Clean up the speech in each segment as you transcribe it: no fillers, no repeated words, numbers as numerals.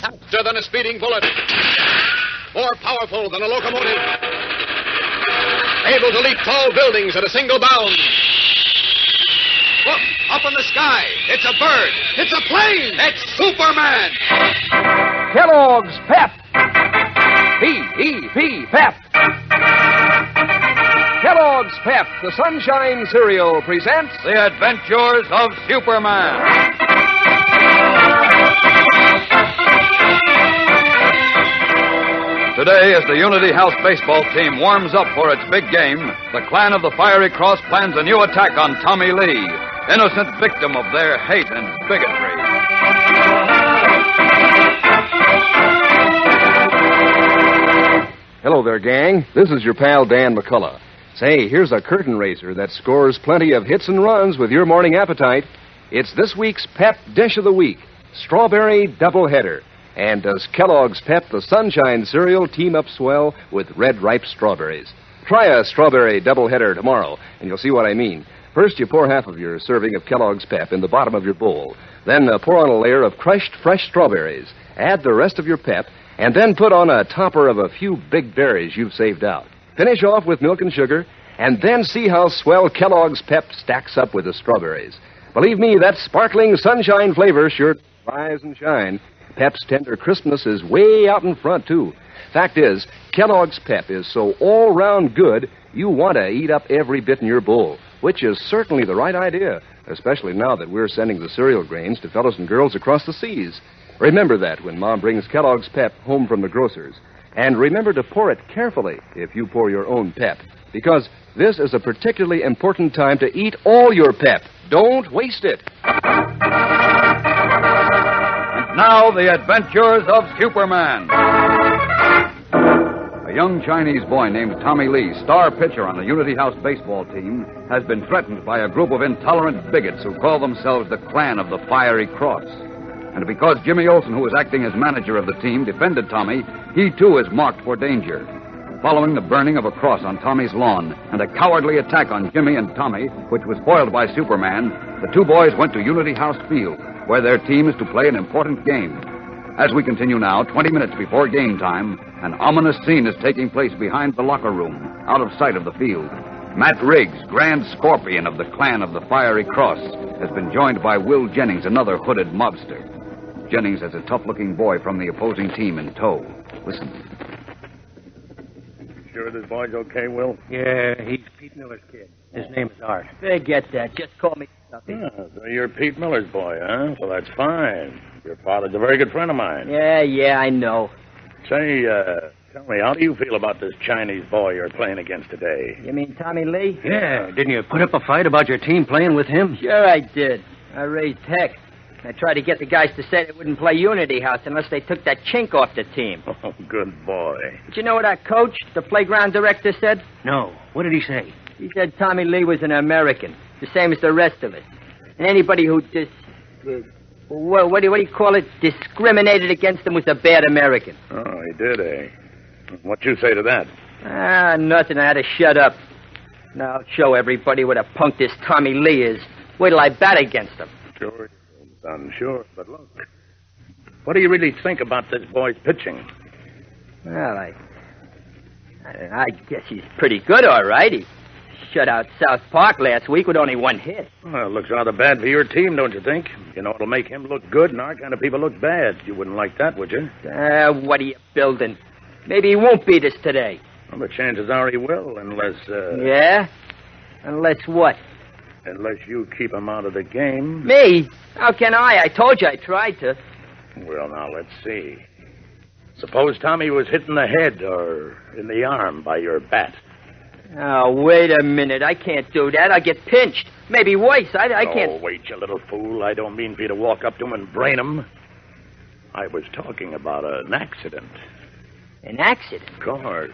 Faster than a speeding bullet. More powerful than a locomotive. Able to leap tall buildings at a single bound. Look, up in the sky. It's a bird. It's a plane. It's Superman. Kellogg's Pep. P-E-P, Pep. Kellogg's Pep, the Sunshine Cereal, presents The Adventures of Superman. Today, as the Unity House baseball team warms up for its big game, the clan of the Fiery Cross plans a new attack on Tommy Lee, innocent victim of their hate and bigotry. Hello there, gang. This is your pal Dan McCullough. Say, here's a curtain raiser that scores plenty of hits and runs with your morning appetite. It's this week's Pep Dish of the Week, Strawberry Doubleheader. And does Kellogg's Pep, the Sunshine Cereal, team up swell with red ripe strawberries? Try a Strawberry Doubleheader tomorrow, and you'll see what I mean. First, you pour half of your serving of Kellogg's Pep in the bottom of your bowl. Then pour on a layer of crushed fresh strawberries. Add the rest of your Pep, and then put on a topper of a few big berries you've saved out. Finish off with milk and sugar, and then see how swell Kellogg's Pep stacks up with the strawberries. Believe me, that sparkling sunshine flavor sure rise and shine. Pep's tender crispness is way out in front, too. Fact is, Kellogg's Pep is so all-round good, you want to eat up every bit in your bowl, which is certainly the right idea, especially now that we're sending the cereal grains to fellows and girls across the seas. Remember that when Mom brings Kellogg's Pep home from the grocer's. And remember to pour it carefully if you pour your own Pep, because this is a particularly important time to eat all your Pep. Don't waste it. Now, the adventures of Superman. A young Chinese boy named Tommy Lee, star pitcher on the Unity House baseball team, has been threatened by a group of intolerant bigots who call themselves the clan of the Fiery Cross. And because Jimmy Olsen, who was acting as manager of the team, defended Tommy, he too is marked for danger. Following the burning of a cross on Tommy's lawn and a cowardly attack on Jimmy and Tommy, which was foiled by Superman, the two boys went to Unity House Field, where their team is to play an important game. As we continue now, 20 minutes before game time, an ominous scene is taking place behind the locker room, out of sight of the field. Matt Riggs, Grand Scorpion of the clan of the Fiery Cross, has been joined by Will Jennings, another hooded mobster. Jennings has a tough-looking boy from the opposing team in tow. Listen. Sure this boy's okay, Will? Yeah, he's Pete Miller's kid. His name is Art. Forget that. Just call me something. Yeah, so you're Pete Miller's boy, huh? Well, that's fine. Your father's a very good friend of mine. Yeah, I know. Say, tell me, how do you feel about this Chinese boy you're playing against today? You mean Tommy Lee? Yeah, didn't you put up a fight about your team playing with him? Sure I did. I raised heck. I tried to get the guys to say they wouldn't play Unity House unless they took that chink off the team. Oh, good boy. But you know what our coach, the playground director, said? No. What did he say? He said Tommy Lee was an American, the same as the rest of us. And anybody who what do you call it? Discriminated against him was a bad American. Oh, he did, eh? What you say to that? Nothing. I had to shut up. Now I'll show everybody what a punk this Tommy Lee is. Wait till I bat against him. Sure, son, sure. But look, what do you really think about this boy's pitching? Well, I guess he's pretty good, all right. He shut out South Park last week with only one hit. Well, it looks rather bad for your team, don't you think? You know, it'll make him look good and our kind of people look bad. You wouldn't like that, would you? What are you building? Maybe he won't beat us today. Well, the chances are he will, unless... Yeah? Unless what? Unless you keep him out of the game. Me? How can I? I told you I tried to. Well, now, let's see. Suppose Tommy was hit in the head or in the arm by your bat. Oh, wait a minute. I can't do that. I'll get pinched. Maybe worse. I can't... Oh, wait, you little fool. I don't mean for you to walk up to him and brain him. I was talking about an accident. An accident? Of course.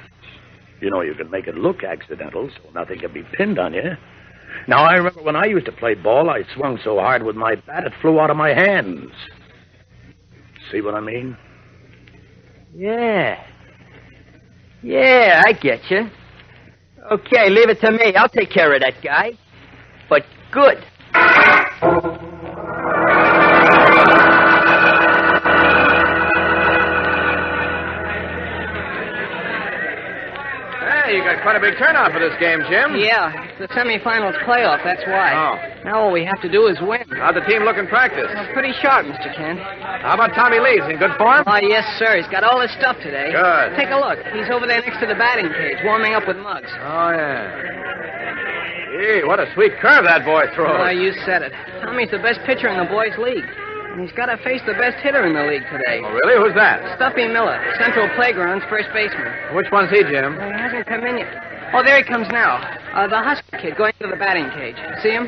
You know, you can make it look accidental, so nothing can be pinned on you. Now, I remember when I used to play ball, I swung so hard with my bat, it flew out of my hands. See what I mean? Yeah, I get you. Okay, leave it to me. I'll take care of that guy. But good. quite a big turnout for this game, Jim. Yeah, it's the semifinals playoff, that's why. Oh. Now all we have to do is win. How'd the team look in practice? Well, pretty sharp, Mr. Kent. How about Tommy Lee? Is he in good form? Oh, yes, sir. He's got all his stuff today. Good. Take a look. He's over there next to the batting cage, warming up with mugs. Oh, yeah. Gee, what a sweet curve that boy throws. Oh, you said it. Tommy's the best pitcher in the boys' league. And he's got to face the best hitter in the league today. Oh, really? Who's that? Stuffy Miller, Central Playground's first baseman. Which one's he, Jim? Well, he hasn't come in yet. Oh, there he comes now. The Husky kid going into the batting cage. See him?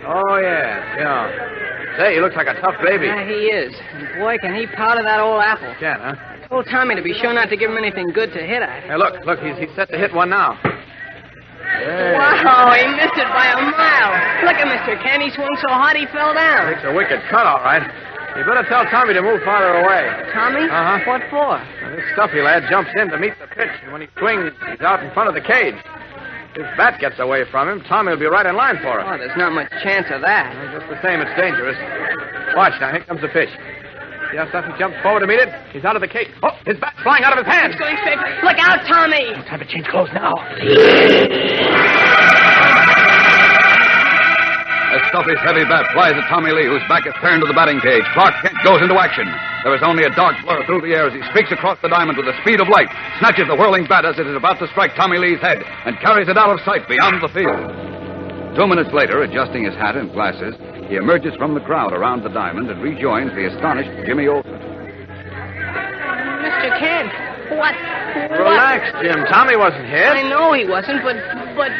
Oh, yeah. Say, he looks like a tough baby. Yeah, he is. And boy, can he powder that old apple. Can, huh? I told Tommy to be sure not to give him anything good to hit at. Hey, look, he's set to hit one now. Hey. Wow, he missed it by a mile. Look at Mr. Kent. He swung so hard he fell down. It's a wicked cut, all right. You better tell Tommy to move farther away. Tommy? Uh-huh. What for? Now, this stuffy lad jumps in to meet the pitch, and when he swings, he's out in front of the cage. If his bat gets away from him, Tommy will be right in line for it. Oh, there's not much chance of that. Well, just the same, it's dangerous. Watch now, here comes the pitch. See how Stuffy jumps forward to meet it? He's out of the cage. Oh, his bat's flying out of his hand. He's going straight. Look out, Tommy! Time to change clothes now. As Stuffy's heavy bat flies at Tommy Lee, whose back is turned to the batting cage, Clark Kent goes into action. There is only a dark blur through the air as he streaks across the diamond with the speed of light, snatches the whirling bat as it is about to strike Tommy Lee's head, and carries it out of sight beyond the field. 2 minutes later, adjusting his hat and glasses, he emerges from the crowd around the diamond and rejoins the astonished Jimmy Olsen. Mr. Kent, what? Relax, Jim. Tommy wasn't hit. I know he wasn't, but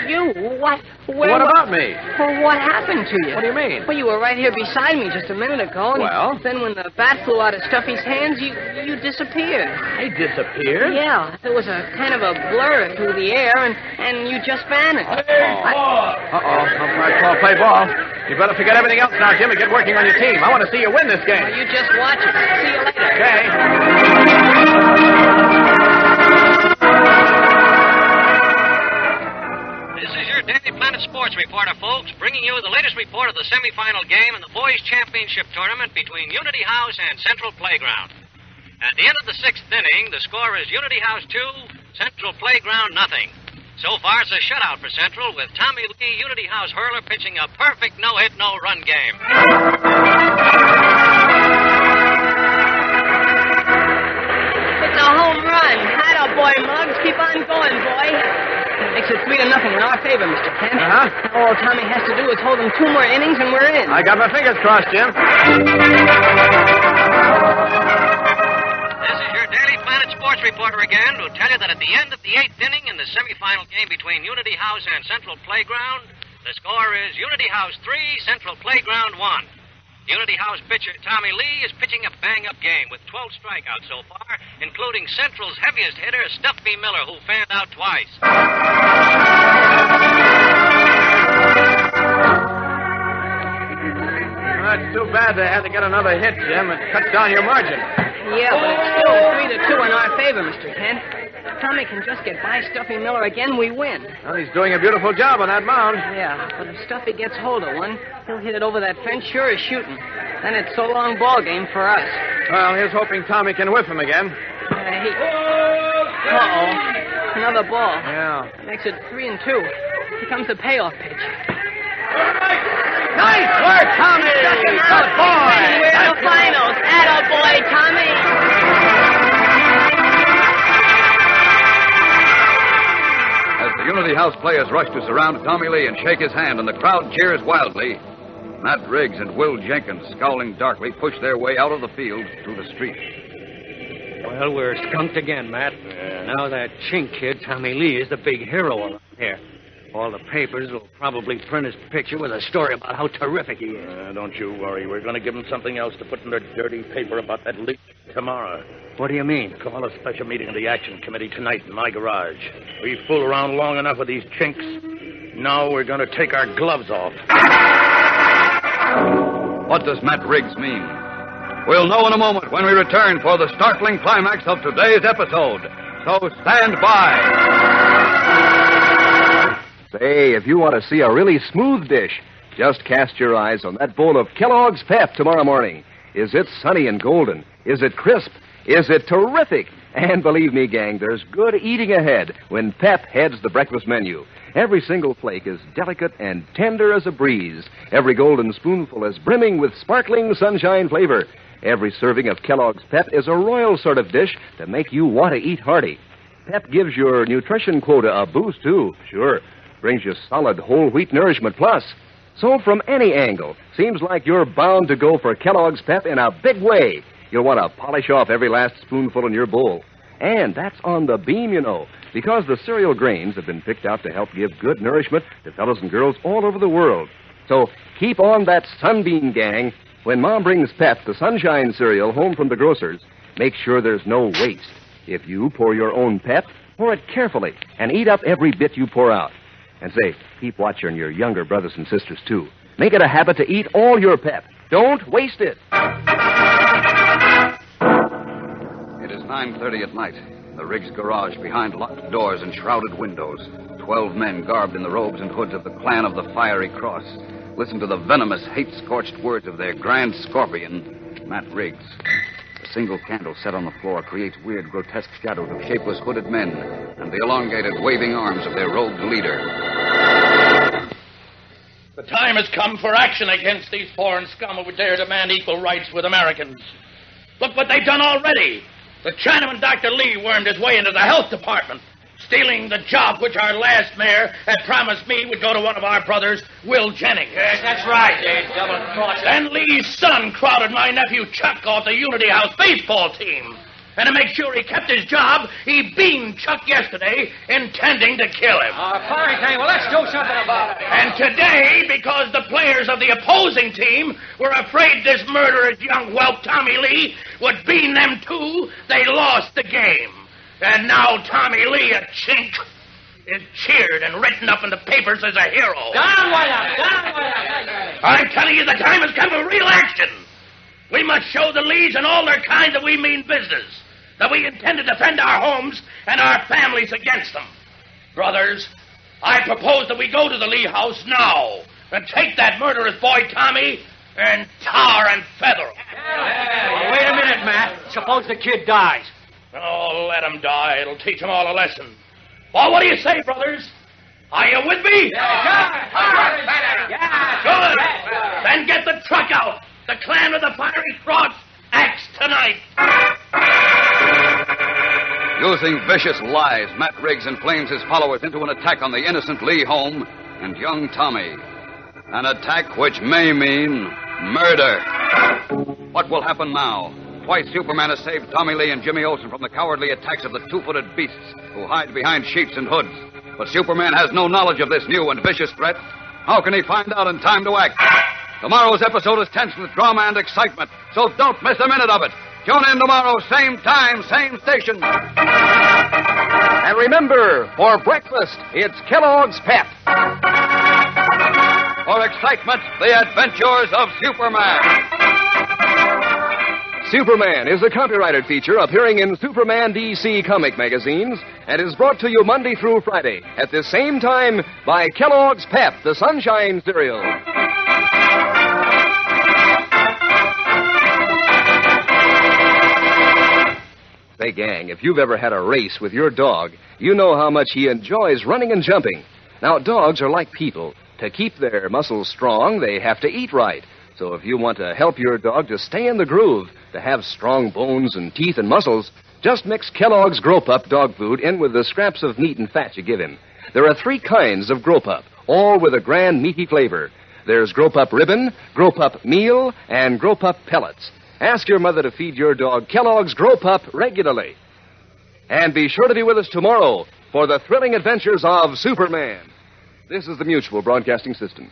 you, what? What about me? Well, what happened to you? What do you mean? Well, you were right here beside me just a minute ago. And Well? Then when the bat flew out of Stuffy's hands, you disappeared. I disappeared? Yeah, there was a kind of a blur through the air, and you just vanished. Uh-oh. Umpire call play ball. You better forget everything else now, Jim, and get working on your team. I want to see you win this game. Well, you just watch it. See you later. Okay. This is your Daily Planet Sports reporter, folks, bringing you the latest report of the semifinal game in the Boys' Championship Tournament between Unity House and Central Playground. At the end of the 6th inning, the score is Unity House 2, Central Playground nothing. So far, it's a shutout for Central, with Tommy Lee, Unity House hurler, pitching a perfect no-hit, no-run game. It's a home run. Atta boy, Muggs. Keep on going, boy. Makes it 3-0 in our favor, Mr. Kent. Uh-huh. All Tommy has to do is hold them 2 more innings, and we're in. I got my fingers crossed, Jim. This is your Daily Planet Sports reporter again to tell you that at the end of the 8th inning in the semifinal game between Unity House and Central Playground, the score is Unity House 3, Central Playground 1. Unity House pitcher Tommy Lee is pitching a bang-up game with 12 strikeouts so far, including Central's heaviest hitter, Stuffy Miller, who fanned out twice. Well, it's too bad they had to get another hit, Jim. It cuts down your margin. Yeah, but it's still 3-2 in our favor, Mr. Kent. If Tommy can just get by Stuffy Miller again, we win. Well, he's doing a beautiful job on that mound. Yeah, but if Stuffy gets hold of one, he'll hit it over that fence sure as shooting. Then it's so long ball game for us. Well, here's hoping Tommy can whiff him again. Uh-oh. Another ball. Yeah. That makes it 3-2. Here comes the payoff pitch. Nice work, Tommy! Good boy! We're in the finals. Atta boy, Tommy! As the Unity House players rush to surround Tommy Lee and shake his hand, and the crowd cheers wildly, Matt Riggs and Will Jenkins, scowling darkly, push their way out of the field to the street. Well, we're skunked again, Matt. Now that chink kid, Tommy Lee, is the big hero around here. All the papers will probably print his picture with a story about how terrific he is. Don't you worry. We're going to give them something else to put in their dirty paper about that leak tomorrow. What do you mean? Call a special meeting of the Action Committee tonight in my garage. We fool around long enough with these chinks. Now we're going to take our gloves off. What does Matt Riggs mean? We'll know in a moment when we return for the startling climax of today's episode. So stand by. Say, if you want to see a really smooth dish, just cast your eyes on that bowl of Kellogg's Pep tomorrow morning. Is it sunny and golden? Is it crisp? Is it terrific? And believe me, gang, there's good eating ahead when Pep heads the breakfast menu. Every single flake is delicate and tender as a breeze. Every golden spoonful is brimming with sparkling sunshine flavor. Every serving of Kellogg's Pep is a royal sort of dish to make you want to eat hearty. Pep gives your nutrition quota a boost, too. Sure. Brings you solid whole wheat nourishment plus. So from any angle, seems like you're bound to go for Kellogg's Pep in a big way. You'll want to polish off every last spoonful in your bowl. And that's on the beam, you know, because the cereal grains have been picked out to help give good nourishment to fellows and girls all over the world. So keep on that sunbeam, gang. When Mom brings Pep, the Sunshine cereal, home from the grocer's, make sure there's no waste. If you pour your own Pep, pour it carefully and eat up every bit you pour out. And say, keep watching your younger brothers and sisters, too. Make it a habit to eat all your Pep. Don't waste it. It is 9:30 at night. The rig's garage behind locked doors and shrouded windows. 12 men garbed in the robes and hoods of the clan of the Fiery Cross. Listen to the venomous, hate-scorched words of their grand scorpion, Matt Riggs. A single candle set on the floor creates weird, grotesque shadows of shapeless, hooded men and the elongated, waving arms of their robed leader. The time has come for action against these foreign scum who would dare demand equal rights with Americans. Look what they've done already. The Chinaman Dr. Lee wormed his way into the health department, stealing the job which our last mayor had promised me would go to one of our brothers, Will Jennings. Yes, that's right, Dave. Double crossing. Then Lee's son crowded my nephew Chuck off the Unity House baseball team. And to make sure he kept his job, he beamed Chuck yesterday, intending to kill him. Fine thing. Well, let's do something about it. And today, because the players of the opposing team were afraid this murderous young whelp, Tommy Lee, would bean them too, they lost the game. And now Tommy Lee, a chink, is cheered and written up in the papers as a hero. Down with him! Down with him! I'm telling you, the time has come for real action. We must show the Lees and all their kind that we mean business, that we intend to defend our homes and our families against them. Brothers, I propose that we go to the Lee house now and take that murderous boy Tommy and tar and feather him. Well, wait a minute, Matt. Suppose the kid dies. Oh, let him die. It'll teach them all a lesson. Well, what do you say, brothers? Are you with me? Good. Then get the truck out. The clan of the Fiery Cross acts tonight. Using vicious lies, Matt Riggs inflames his followers into an attack on the innocent Lee home and young Tommy. An attack which may mean murder. What will happen now? Twice Superman has saved Tommy Lee and Jimmy Olsen from the cowardly attacks of the two-footed beasts who hide behind sheets and hoods. But Superman has no knowledge of this new and vicious threat. How can he find out in time to act? Tomorrow's episode is tense with drama and excitement, so don't miss a minute of it. Tune in tomorrow, same time, same station. And remember, for breakfast, it's Kellogg's Pep. For excitement, the adventures of Superman. Superman is a copyrighted feature appearing in Superman DC comic magazines and is brought to you Monday through Friday at the same time by Kellogg's Pep, the Sunshine cereal. Say, gang, if you've ever had a race with your dog, you know how much he enjoys running and jumping. Now, dogs are like people. To keep their muscles strong, they have to eat right. So if you want to help your dog to stay in the groove, to have strong bones and teeth and muscles, just mix Kellogg's Grow-Pup dog food in with the scraps of meat and fat you give him. There are 3 kinds of Grow-Pup, all with a grand meaty flavor. There's Grow-Pup Ribbon, Grow-Pup Meal, and Grow-Pup Pellets. Ask your mother to feed your dog Kellogg's Grow-Pup regularly. And be sure to be with us tomorrow for the thrilling adventures of Superman. This is the Mutual Broadcasting System.